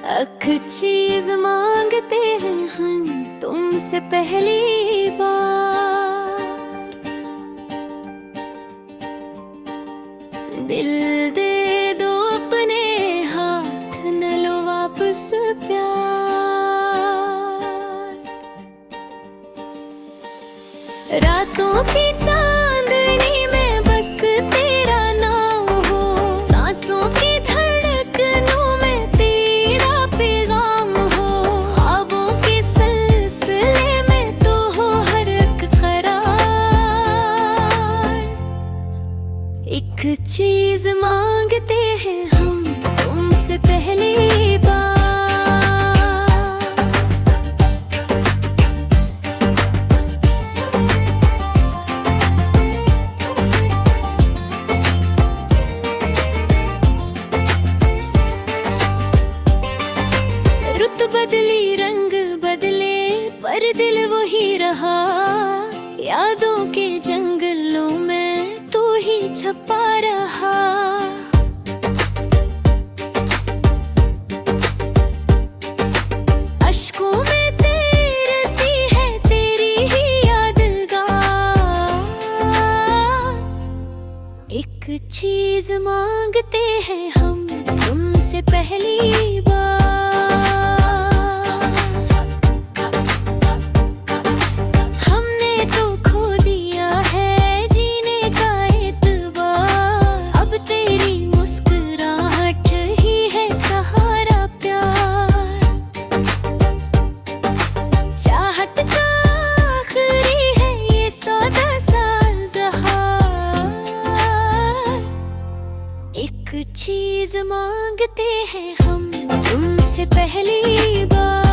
एक चीज मांगते हैं हम तुमसे पहली बार। दिल दे दो अपने हाथ, न लो वापस प्यार। रातों की चांदनी में बस तेरा नाम हो, सांसों की धड़कनों में तेरा पैगाम हो, ख्वाबों के सिलसिले में तो हो हर एक करार। एक चीज मांगते हैं हम तुमसे पहली बार। रुत बदली रंग बदले पर दिल वही रहा, यादों के जंगलों में तू ही छपा रहा। अश्कों में तैरती है तेरी ही यादगार। एक चीज मांगते हैं हम तुमसे पहली बार। एक चीज मांगते हैं हम तुमसे पहली बार।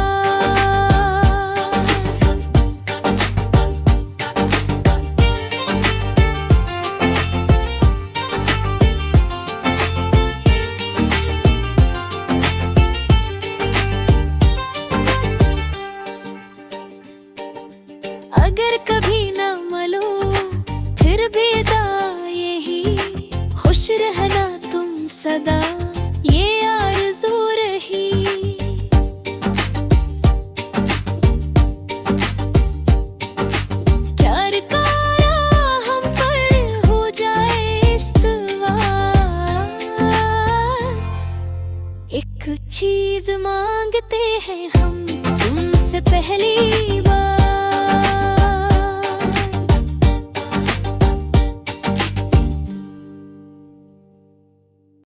अगर कभी ना मिलो फिर बेदा यही, खुश रहना तुम सदा ये आरज़ू रही। प्यार का हम पर हो जाए इस्तवार। एक चीज मांगते हैं हम तुमसे पहली